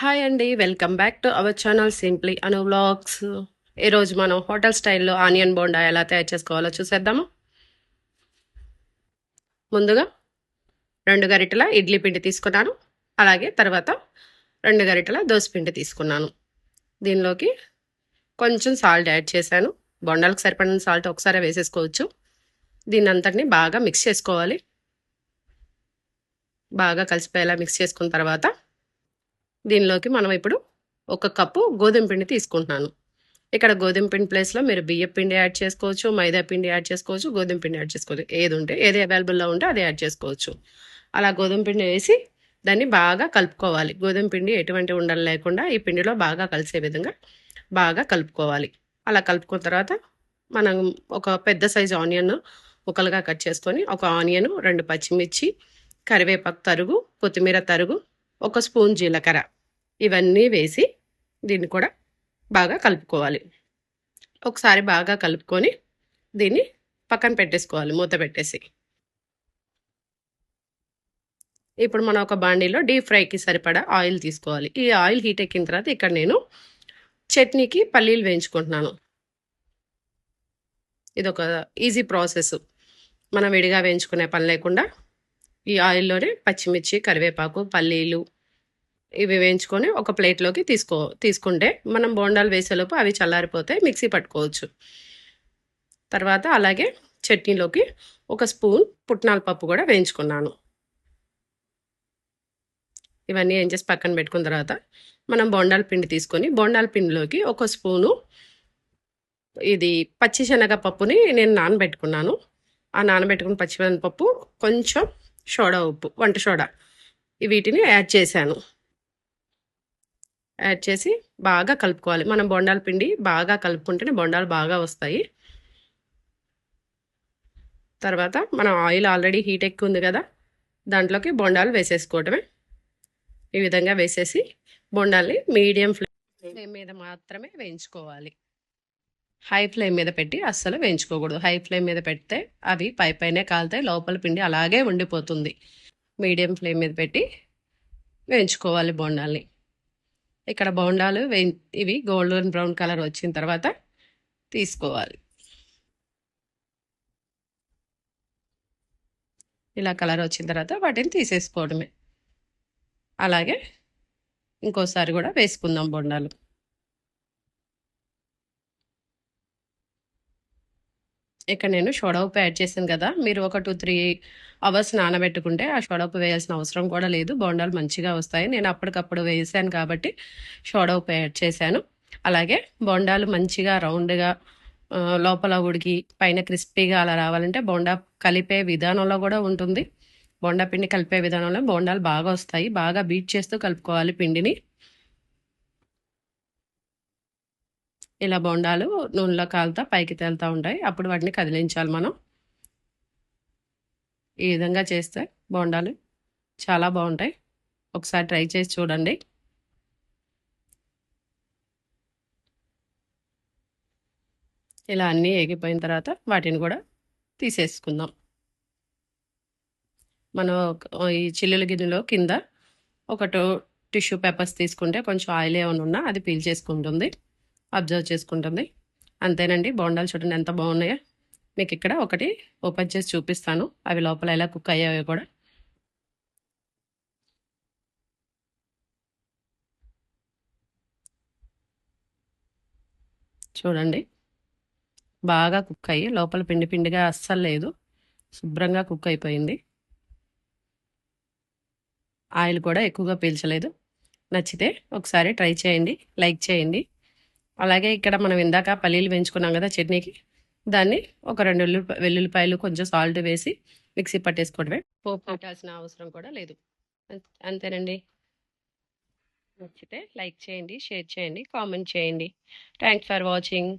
Hi అండి. Welcome back to our channel simply Anu vlogs. ఈరోజు మనం హోటల్ స్టైల్‌లో ఆనియన్ బోండా ఎలా తయారు చేసుకోవాలో చూసేద్దాము. ముందుగా 2 గరిటెల ఇడ్లీ పిండి తీసుకున్నాను. అలాగే తర్వాత 2 గరిటెల దోస పిండి తీసుకున్నాను. దీనిలోకి కొంచెం సాల్ట్ యాడ్ చేశాను. బొండాలకు సరిపడిన సాల్ట్ ఒకసారే వేసేసుకోవచ్చు. దీన్నంతటిని బాగా మిక్స్ చేసుకోవాలి. బాగా కలిసిపోయేలా మిక్స్ చేసుకున్న తర్వాత దీనిలోకి మనం ఇప్పుడు 1 కప్పు గోధుమ పిండి తీసుకుంటున్నాను. ఇక్కడ గోధుమ పిండి ప్లేస్‌లో మీరు బియ్యపు పిండి యాడ్ చేసుకోవచ్చు, మైదా పిండి యాడ్ చేసుకోవచ్చు, గోధుమ పిండి యాడ్ చేసుకోవచ్చు. ఏది అవైలబుల్‌లో ఉంటే అది యాడ్ చేసుకోవచ్చు. అలా గోధుమ పిండి వేసి దాన్ని బాగా కలుపుకోవాలి. గోధుమ పిండి ఎటువంటి ఉండలు లేకుండా ఈ పిండిలో బాగా కలిసే విధంగా బాగా కలుపుకోవాలి. అలా కలుపుకున్న తర్వాత మనం ఒక పెద్ద సైజు ఆనియన్ ముక్కలుగా కట్ చేసుకొని, ఒక ఆనియన్, 2 పచ్చిమిర్చి, కరివేపాకు తరుగు, కొత్తిమీర తరుగు, 1 స్పూన్ జీలకర్ర ఇవన్నీ వేసి దీన్ని కూడా బాగా కలుపుకోవాలి. ఒకసారి బాగా కలుపుకొని దీన్ని పక్కన పెట్టేసుకోవాలి మూత పెట్టేసి. ఇప్పుడు మనం ఒక బాండీలో డీప్ ఫ్రైకి సరిపడా ఆయిల్ తీసుకోవాలి. ఈ ఆయిల్ హీట్ ఎక్కిన తర్వాత ఇక్కడ నేను చట్నీకి పల్లీలు వేయించుకుంటున్నాను. ఇదొక ఈజీ ప్రాసెస్. మనం విడిగా వేయించుకునే పని లేకుండా ఈ ఆయిల్లోనే పచ్చిమిర్చి, కరివేపాకు, పల్లీలు ఇవి వేయించుకొని ఒక ప్లేట్లోకి తీసుకుంటే మనం బోండాలు వేసేలోపు అవి చల్లారిపోతాయి, మిక్సీ పట్టుకోవచ్చు. తర్వాత అలాగే చట్నీలోకి 1 స్పూన్ పుట్నాల పప్పు కూడా వేయించుకున్నాను. ఇవన్నీ ఏం చేసి పక్కన పెట్టుకున్న తర్వాత మనం బోండాల పిండి తీసుకొని బోండాల పిండిలోకి 1 స్పూను ఇది పచ్చి శనగపప్పుని నేను నానబెట్టుకున్నాను. ఆ నానబెట్టుకున్న పచ్చిశనగపప్పు, కొంచెం సోడా ఉప్పు, వంట సోడా వీటిని యాడ్ చేశాను. యాడ్ చేసి బాగా కలుపుకోవాలి. మనం బొండాల పిండి బాగా కలుపుకుంటేనే బొండాలు బాగా వస్తాయి. తర్వాత మనం ఆయిల్ ఆల్రెడీ హీట్ ఎక్కువ ఉంది కదా, దాంట్లోకి బొండాలు వేసేసుకోవటమే. ఈ విధంగా వేసేసి బొండాల్ని మీడియం ఫ్లేమ్ మీద మాత్రమే వేయించుకోవాలి. హై ఫ్లేమ్ మీద పెట్టి అస్సలు వేయించుకోకూడదు. హై ఫ్లేమ్ మీద పెడితే అవి పైనే కాలుతాయి, లోపల పిండి అలాగే ఉండిపోతుంది. మీడియం ఫ్లేమ్ మీద పెట్టి వేయించుకోవాలి బొండాల్ని. ఇక్కడ బోండాలు ఇవి గోల్డెన్ బ్రౌన్ కలర్ వచ్చిన తర్వాత తీసుకోవాలి. ఇలా కలర్ వచ్చిన తర్వాత వాటిని తీసేసుకోవడమే. అలాగే ఇంకోసారి కూడా వేసుకుందాం బొండాలు. ఇక్కడ నేను సోడా ఉప్పు యాడ్ చేశాను కదా, మీరు ఒక 2-3 అవర్స్ నానబెట్టుకుంటే ఆ సోడా ఉప్పు వేయాల్సిన అవసరం కూడా లేదు. బోండాలు మంచిగా వస్తాయి. నేను అప్పటికప్పుడు వేసాను కాబట్టి సోడా ఉప్పు యాడ్ చేశాను. అలాగే బోండాలు మంచిగా రౌండ్గా లోపల ఉడికి పైన క్రిస్పీగా అలా రావాలంటే బోండా కలిపే విధానంలో కూడా ఉంటుంది. బోండా పిండి కలిపే విధానంలో బోండాలు బాగా వస్తాయి. బాగా బీట్ చేస్తూ కలుపుకోవాలి పిండిని. ఇలా బోండాలు నూనెలో కాలుతా పైకి తేలుతూ ఉంటాయి. అప్పుడు వాటిని కదిలించాలి మనం. ఈ విధంగా చేస్తే బోండాలు చాలా బాగుంటాయి. ఒకసారి ట్రై చేసి చూడండి. ఇలా అన్నీ ఏగిపోయిన తర్వాత వాటిని కూడా తీసేసుకుందాం. మనం ఈ చిల్లుల గిన్నెలో కింద ఒక టిష్యూ పేపర్స్ తీసుకుంటే కొంచెం ఆయిల్ ఏమైనా ఉన్నా అది పీల్ చేసుకుంటుంది, అబ్జర్వ్ చేసుకుంటుంది. అంతేనండి. బోండాలు చూడండి ఎంత బాగున్నాయో. మీకు ఇక్కడ ఒకటి ఓపెన్ చేసి చూపిస్తాను, అవి లోపల ఎలా కుక్ అయ్యాయో కూడా. చూడండి, బాగా కుక్ అయ్యి లోపల పిండి పిండిగా అస్సలు లేదు, శుభ్రంగా కుక్ అయిపోయింది. ఆయిల్ కూడా ఎక్కువగా పీల్చలేదు. నచ్చితే ఒకసారి ట్రై చేయండి, లైక్ చేయండి. అలాగే ఇక్కడ మనం ఇందాక పల్లీలు వేయించుకున్నాం కదా చట్నీకి, దాన్ని ఒక 2 వెల్లుల్లిపాయలు కొంచెం సాల్ట్ వేసి మిక్సీ పట్టేసుకోవడమే. పోపు పెట్టాల్సిన అవసరం కూడా లేదు. అంతేనండి. నచ్చితే లైక్ చేయండి, షేర్ చేయండి, కామెంట్ చేయండి. Thanks for watching.